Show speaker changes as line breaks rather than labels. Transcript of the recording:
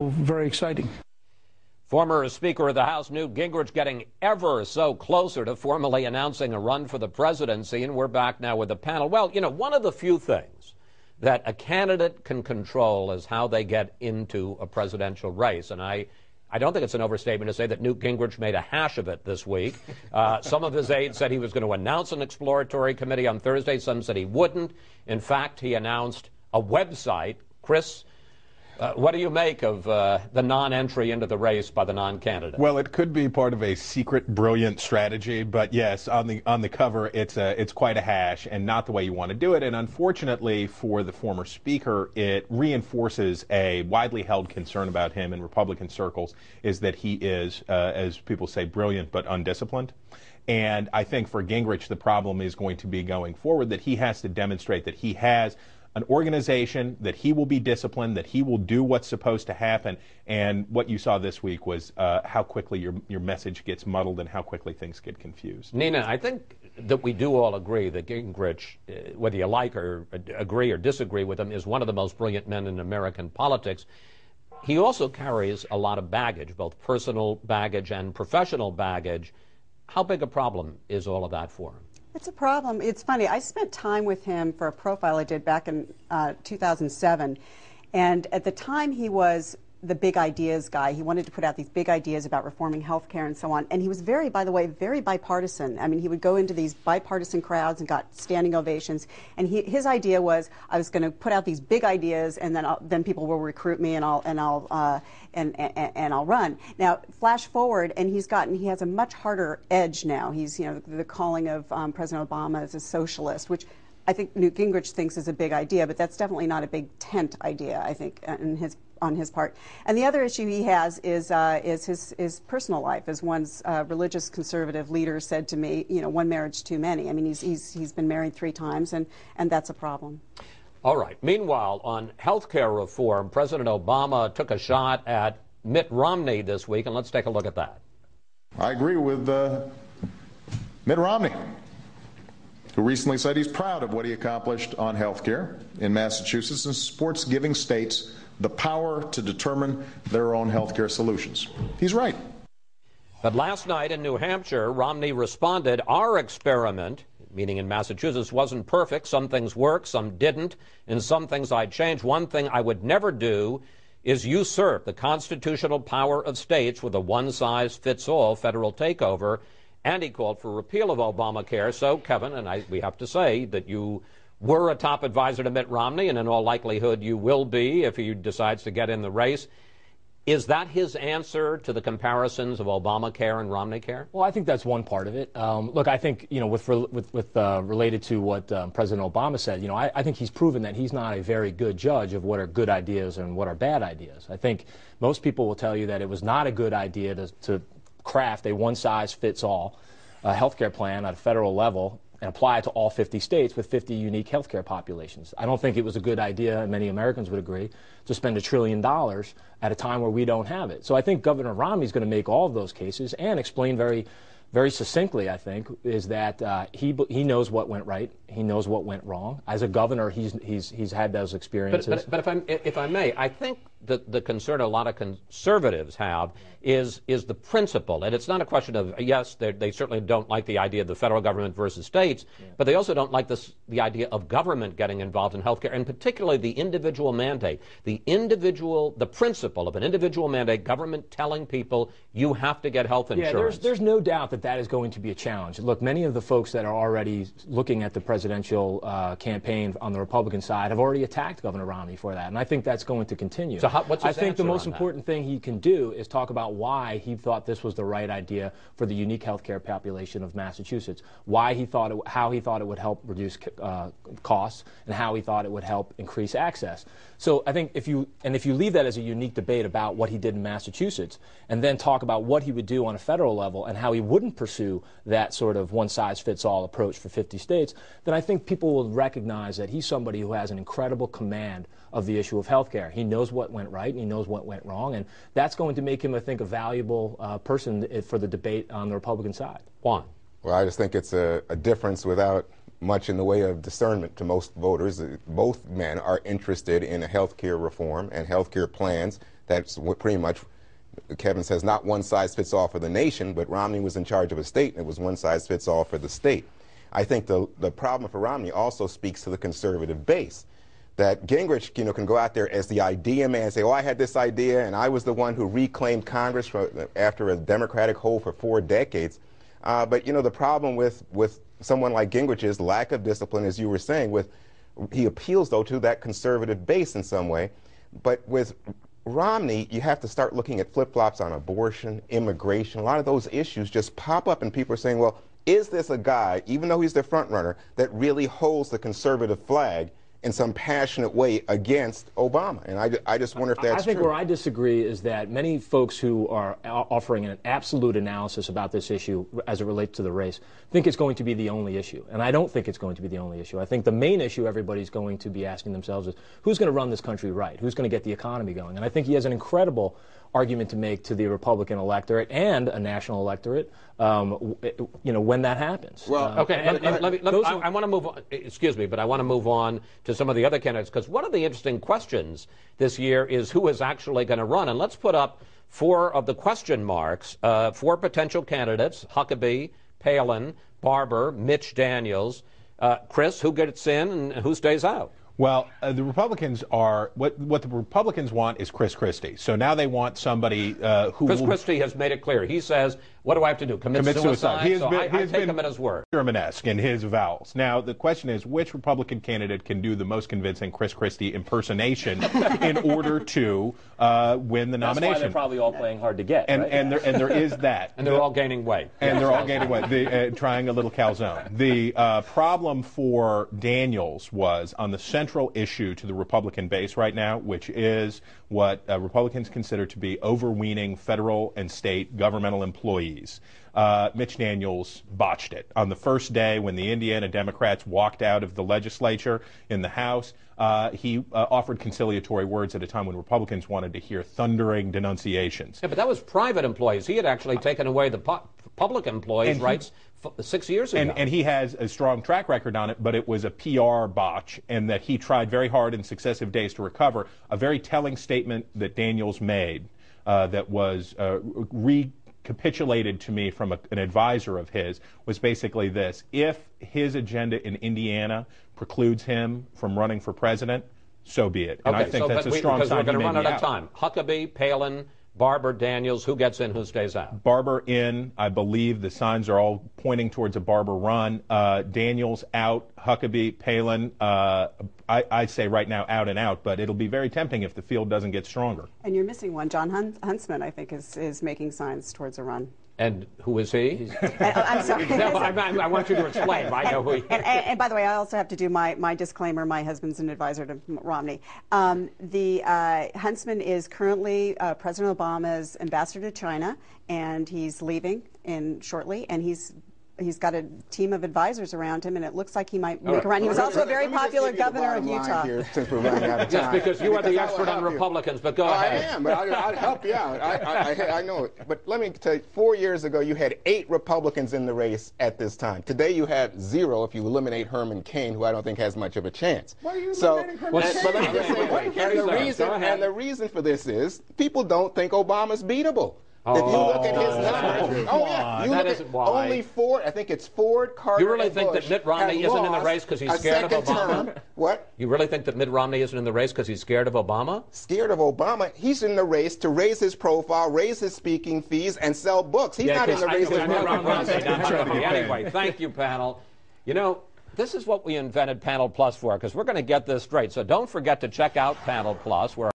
Very exciting.
Former Speaker of the House Newt Gingrich getting ever so closer to formally announcing a run for the presidency, and we're back now with the panel. Well, you know, one of the few things that a candidate can control is how they get into a presidential race, and I don't think it's an overstatement to say that Newt Gingrich made a hash of it this week. Some of his aides said he was going to announce an exploratory committee on Thursday. Some said he wouldn't. In fact, he announced a website. Chris, what do you make of the non-entry into the race by the non-candidate?
Well, it could be part of a secret, brilliant strategy, but yes, on the cover, it's quite a hash and not the way you want to do it. And unfortunately for the former speaker, it reinforces a widely held concern about him in Republican circles, is that he is, as people say, brilliant but undisciplined. And I think for Gingrich, the problem is going to be going forward that he has to demonstrate that he has an organization, that he will be disciplined, that he will do what's supposed to happen. And what you saw this week was how quickly your message gets muddled and how quickly things get confused.
Nina, I think that we do all agree that Gingrich, whether you like or agree or disagree with him, is one of the most brilliant men in American politics. He also carries a lot of baggage, both personal baggage and professional baggage. How big a problem is all of that for him?
It's a problem. It's funny. I spent time with him for a profile I did back in 2007. And at the time, he was the big ideas guy. He wanted to put out these big ideas about reforming health care and so on. And he was very, by the way, very bipartisan. I mean, he would go into these bipartisan crowds and got standing ovations. And his idea was, I was going to put out these big ideas, and then people will recruit me, and I'll run. Now, flash forward, and he has a much harder edge now. He's, the calling of President Obama as a socialist, which I think Newt Gingrich thinks is a big idea, but that's definitely not a big tent idea, I think, on his part. And the other issue he has is his personal life. As one religious conservative leader said to me, one marriage too many. I mean, he's been married 3 times, and that's a problem.
All right. Meanwhile, on health care reform, President Obama took a shot at Mitt Romney this week, and let's take a look at that.
I agree with Mitt Romney, who recently said he's proud of what he accomplished on health care in Massachusetts and supports giving states the power to determine their own health care solutions. He's right.
But last night in New Hampshire, Romney responded, our experiment, meaning in Massachusetts, wasn't perfect. Some things worked, some didn't, and some things I'd change. One thing I would never do is usurp the constitutional power of states with a one-size-fits-all federal takeover. And he called for repeal of Obamacare. So, Kevin, and we have to say that you were a top advisor to Mitt Romney, and in all likelihood you will be if he decides to get in the race. Is that his answer to the comparisons of Obamacare and Romney care?
Well, I think that's one part of it. Look, I think, related to what President Obama said, I think he's proven that he's not a very good judge of what are good ideas and what are bad ideas. I think most people will tell you that it was not a good idea to craft a one-size-fits-all health care plan at a federal level and apply it to all 50 states with 50 unique health care populations. I don't think it was a good idea, and many Americans would agree, to spend $1 trillion at a time where we don't have it. So I think Governor Romney is going to make all of those cases and explain very, very succinctly, I think, is that he knows what went right, he knows what went wrong. As a governor, he's had those experiences.
But if I may, I think that the concern a lot of conservatives have is the principle, and it's not a question of, yes, they certainly don't like the idea of the federal government versus states, but they also don't like the idea of government getting involved in health care, and particularly the individual mandate, the principle of an individual mandate, government telling people you have to get health insurance.
Yeah, there's no doubt that is going to be a challenge. Look, many of the folks that are already looking at the presidential campaign on the Republican side have already attacked Governor Romney for that, and I think that's going to continue.
So what's his
I think the most
on
important thing he can do is talk about why he thought this was the right idea for the unique health care population of Massachusetts, how he thought it would help reduce costs, and how he thought it would help increase access. So I think if you leave that as a unique debate about what he did in Massachusetts, and then talk about what he would do on a federal level and how he wouldn't pursue that sort of one-size-fits-all approach for 50 states, then I think people will recognize that he's somebody who has an incredible command of the issue of health care. He knows what went right and he knows what went wrong, and that's going to make him, I think, a valuable person for the debate on the Republican side.
Juan.
Well, I just think it's a difference without much in the way of discernment to most voters. Both men are interested in health care reform and health care plans That's what pretty much Kevin says, not one size fits all for the nation, but Romney was in charge of a state, and it was one size fits all for the state. I think the problem for Romney also speaks to the conservative base. That Gingrich, can go out there as the idea man and say, oh, I had this idea, and I was the one who reclaimed Congress after a Democratic hold for 4 decades. But, the problem with someone like Gingrich is lack of discipline, as you were saying. He appeals, though, to that conservative base in some way. But with Romney, you have to start looking at flip-flops on abortion, immigration. A lot of those issues just pop up, and people are saying, well, is this a guy, even though he's the front runner, that really holds the conservative flag in some passionate way against Obama? And I just wonder if that's true.
I think where I disagree is that many folks who are offering an absolute analysis about this issue as it relates to the race think it's going to be the only issue. And I don't think it's going to be the only issue. I think the main issue everybody's going to be asking themselves is, who's going to run this country right? Who's going to get the economy going? And I think he has an incredible argument to make to the Republican electorate and a national electorate, when that happens.
Well, okay, and I want to move on, excuse me, but I want to move on to some of the other candidates, because one of the interesting questions this year is who is actually going to run. And let's put up 4 of the question marks, 4 potential candidates: Huckabee, Palin, Barber, Mitch Daniels. Chris, who gets in and who stays out?
Well, the Republicans are, what the Republicans want is Chris Christie. So now they want somebody who
Chris Christie has made it clear. He says, what do I have to do? Commit suicide?
He has
so
been,
I take him at his word.
Sherman-esque in his avowals. Now, the question is, which Republican candidate can do the most convincing Chris Christie impersonation in order to win the nomination?
That's why they're probably all playing hard to get.
And,
right?
and there is that.
And they're all gaining weight.
And they're all gaining weight, trying a little calzone. The problem for Daniels was on the central issue to the Republican base right now, which is what Republicans consider to be overweening federal and state governmental employees. Mitch Daniels botched it. On the first day when the Indiana Democrats walked out of the legislature in the House, he offered conciliatory words at a time when Republicans wanted to hear thundering denunciations.
Yeah, but that was private employees. He had actually taken away the public employees' rights 6 years ago.
And he has a strong track record on it, but it was a PR botch, and that he tried very hard in successive days to recover. A very telling statement that Daniels made that was recapitulated to me from an advisor of his was basically this: if his agenda in Indiana precludes him from running for president, so be it. And
okay,
I think that's a strong sign.
We're going to run out of
out.
time. Huckabee, Palin, Barber, Daniels, who gets in, who stays out?
Barber in. I believe the signs are all pointing towards a Barber run. Daniels out. Huckabee, Palin, I'd say right now out and out, but it'll be very tempting if the field doesn't get stronger.
And you're missing one. John Huntsman, I think, is making signs towards a run.
And who is he?
I'm sorry.
No, I want you to explain. I know who he is.
And by the way, I also have to do my disclaimer. My husband's an advisor to Romney. Huntsman is currently President Obama's ambassador to China, and he's leaving shortly, and he's got a team of advisors around him, and it looks like he might make a run. He was also a very popular governor of Utah.
Here, since we're running out of time.
Just because you are the expert on Republicans, but go ahead.
I am, but I'll help you out. I know it. But let me tell you, 4 years ago, you had 8 Republicans in the race at this time. Today, you have 0 if you eliminate Herman Cain, who I don't think has much of a chance.
Why are you eliminating Herman Cain?
But let me just say, and the reason for this is people don't think Obama's beatable. If you look at his numbers, you look at only Ford. I think it's Ford, Carter,
You really
and
think
Bush
that Mitt Romney isn't in the race because he's scared of Obama?
Term. What?
You really think that Mitt Romney isn't in the race because he's scared of Obama?
Scared of Obama? He's in the race to raise his profile, raise his speaking fees, and sell books. He's not in the race to run for president.
Anyway, thank you, panel. You know, this is what we invented Panel Plus for, because we're going to get this straight. So don't forget to check out Panel Plus, where